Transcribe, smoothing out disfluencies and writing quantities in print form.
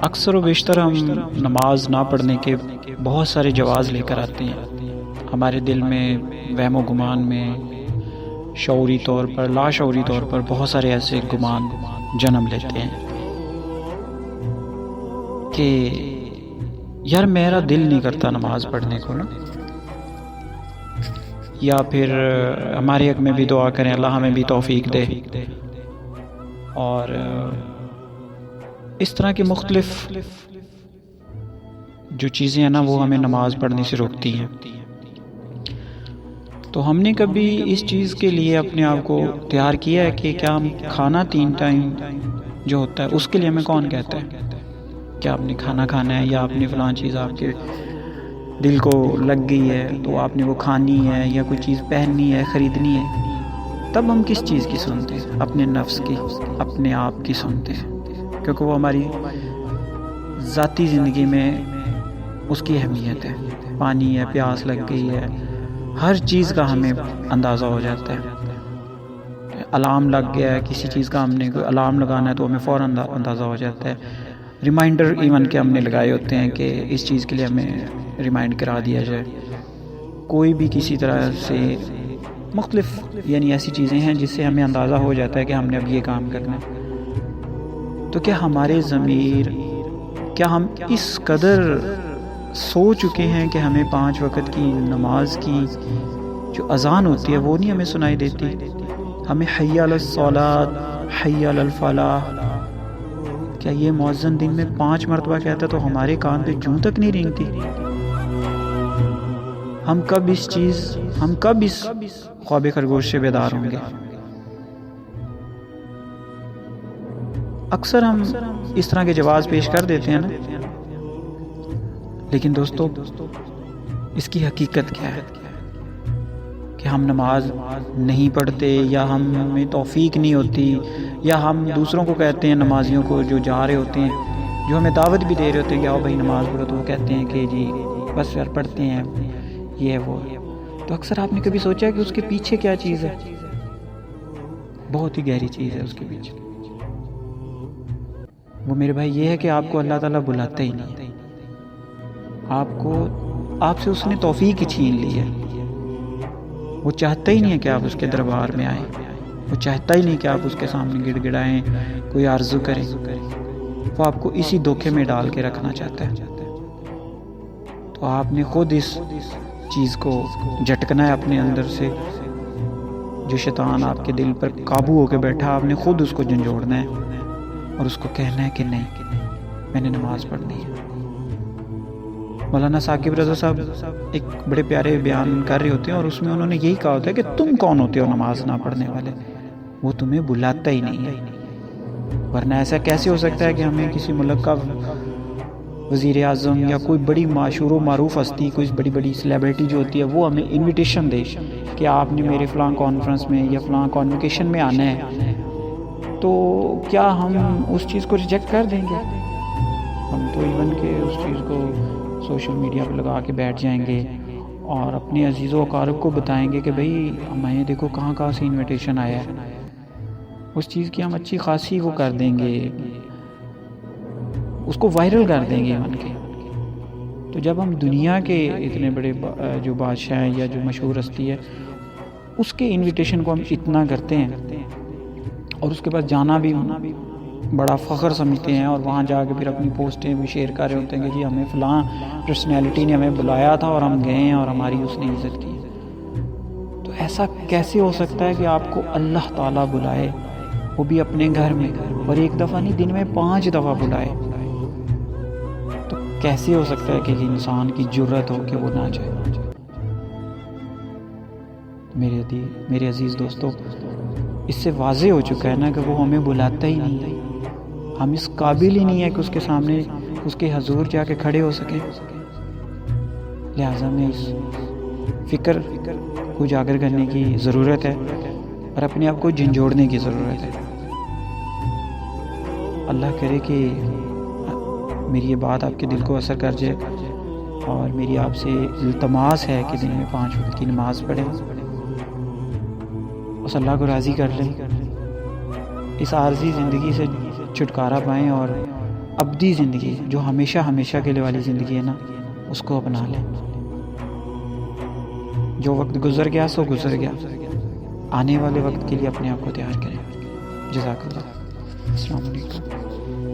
اکثر و بیشتر ہم نماز نہ پڑھنے کے بہت سارے جواز لے کر آتے ہیں. ہمارے دل میں وہم و گمان میں شعوری طور پر لاشعوری طور پر بہت سارے ایسے گمان جنم لیتے ہیں کہ یار میرا دل نہیں کرتا نماز پڑھنے کو نا، یا پھر ہمارے حق میں بھی دعا کریں اللہ ہمیں بھی توفیق دے. اور اس طرح کی مختلف جو چیزیں ہیں نا وہ ہمیں نماز پڑھنے سے روکتی ہیں. تو ہم نے کبھی اس چیز کے لیے اپنے آپ کو تیار کیا ہے کہ کیا ہم کھانا 3 ٹائم جو ہوتا ہے اس کے لیے ہمیں کون کہتا ہے؟ کیا آپ نے کھانا کھانا ہے یا آپ نے فلاں چیز آپ کے دل کو لگ گئی ہے تو آپ نے وہ کھانی ہے، یا کوئی چیز پہننی ہے، خریدنی ہے، تب ہم کس چیز کی سنتے ہیں؟ اپنے نفس کی، اپنے آپ کی سنتے ہیں، کیونکہ وہ ہماری ذاتی زندگی میں اس کی اہمیت ہے. پانی ہے، پیاس لگ گئی ہے، ہر چیز کا ہمیں اندازہ ہو جاتا ہے. الارم لگ گیا ہے کسی چیز کا، ہم نے کوئی الارم لگانا ہے تو ہمیں فوراً اندازہ ہو جاتا ہے. ریمائنڈر ایون کہ ہم نے لگائے ہوتے ہیں کہ اس چیز کے لیے ہمیں ریمائنڈ کرا دیا جائے. کوئی بھی کسی طرح سے مختلف یعنی ایسی چیزیں ہیں جس سے ہمیں اندازہ ہو جاتا ہے کہ ہم نے اب یہ کام کرنا ہے. تو کیا ہمارے ضمیر، کیا ہم اس قدر سو چکے ہیں کہ ہمیں 5 وقت کی نماز کی جو اذان ہوتی ہے وہ نہیں ہمیں سنائی دیتی؟ ہمیں حی علی الصلاۃ، حی علی الفلاح، کیا یہ مؤذن دن میں 5 مرتبہ کہتا تو ہمارے کان پہ جوں تک نہیں رینگتی؟ ہم کب اس خواب خرگوش سے بیدار ہوں گے؟ اکثر ہم اس طرح کے جواز پیش کر دیتے ہیں نا، لیکن دوستو اس کی حقیقت کیا ہے کہ ہم نماز نہیں پڑھتے، یا ہمیں توفیق نہیں ہوتی، یا ہم دوسروں کو کہتے ہیں، نمازیوں کو جو جا رہے ہوتے ہیں، جو ہمیں دعوت بھی دے رہے ہوتے ہیں کہ آؤ بھائی نماز پڑھو، تو وہ کہتے ہیں کہ جی بس یار پڑھتے ہیں یہ وہ. تو اکثر آپ نے کبھی سوچا کہ اس کے پیچھے کیا چیز ہے؟ بہت ہی گہری چیز ہے اس کے پیچھے. وہ میرے بھائی یہ ہے کہ آپ کو اللہ تعالیٰ بلاتا ہی نہیں ہے. آپ سے اس نے توفیق ہی چھین لی ہے. وہ چاہتا ہی نہیں ہے کہ آپ اس کے دربار میں آئیں، وہ چاہتا ہی نہیں کہ آپ اس کے سامنے گڑ گڑائیں، کوئی آرزو کریں. وہ آپ کو اسی دھوکے میں ڈال کے رکھنا چاہتا ہے. تو آپ نے خود اس چیز کو جھٹکنا ہے اپنے اندر سے. جو شیطان آپ کے دل پر قابو ہو کے بیٹھا، آپ نے خود اس کو جھنجھوڑنا ہے اور اس کو کہنا ہے کہ نہیں، میں نے نماز پڑھنی ہے. مولانا ثاقب رضا صاحب ایک بڑے پیارے بیان کر رہے ہوتے ہیں، اور اس میں انہوں نے یہی کہا ہوتا ہے کہ تم کون ہوتے ہو نماز نہ پڑھنے والے؟ وہ تمہیں بلاتا ہی نہیں ہے. ورنہ ایسا کیسے ہو سکتا ہے کہ ہمیں کسی ملک کا وزیر اعظم یا کوئی بڑی مشہور و معروف ہستی، کوئی بڑی سیلیبریٹی جو ہوتی ہے، وہ ہمیں انویٹیشن دے کہ آپ نے میرے فلاں کانفرنس میں یا فلاں کانوکیشن میں آنا ہے، تو کیا ہم اس چیز کو ریجیکٹ کر دیں گے؟ ہم تو ایون کہ اس چیز کو سوشل میڈیا پہ لگا کے بیٹھ جائیں گے اور اپنے عزیز و اقارب کو بتائیں گے کہ بھئی ہمیں دیکھو کہاں سے انویٹیشن آیا ہے. اس چیز کی ہم اچھی خاصی وہ کر دیں گے، اس کو وائرل کر دیں گے ایون کے. تو جب ہم دنیا کے اتنے بڑے جو بادشاہ ہیں یا جو مشہور ہستی ہے اس کے انویٹیشن کو ہم اتنا کرتے ہیں اور اس کے بعد جانا بھی بڑا فخر سمجھتے ہیں، اور وہاں جا کے پھر اپنی پوسٹیں بھی شیئر کر رہے ہوتے ہیں کہ جی ہمیں فلاں پرسنالٹی نے ہمیں بلایا تھا اور ہم گئے ہیں اور ہماری اس نے عزت کی. تو ایسا کیسے ہو سکتا ہے کہ آپ کو اللہ تعالیٰ بلائے، وہ بھی اپنے گھر میں، اور 1 دفعہ نہیں دن میں 5 دفعہ بلائے؟ تو کیسے ہو سکتا ہے کہ انسان کی جرت ہو کہ وہ نہ جائے؟ میرے عزیز دوستو، اس سے واضح ہو چکا ہے نا کہ وہ ہمیں بلاتا ہی نہیں ہے. ہم اس قابل ہی نہیں ہے کہ اس کے سامنے، اس کے حضور جا کے کھڑے ہو سکیں. لہٰذا میں اس فکر کو اجاگر کرنے کی ضرورت ہے اور اپنے آپ کو جھنجھوڑنے کی ضرورت ہے. اللہ کرے کہ میری یہ بات آپ کے دل کو اثر کر جائے، اور میری آپ سے التماس ہے کہ دن میں 5 وقت کی نماز پڑھیں، اس اللہ کو راضی کر لیں، اس عارضی زندگی سے چھٹکارا پائیں اور ابدی زندگی جو ہمیشہ ہمیشہ کے لیے والی زندگی ہے نا، اس کو اپنا لیں. جو وقت گزر گیا سو گزر گیا، آنے والے وقت کے لیے اپنے آپ کو تیار کریں. جزاک اللہ. السلام علیکم.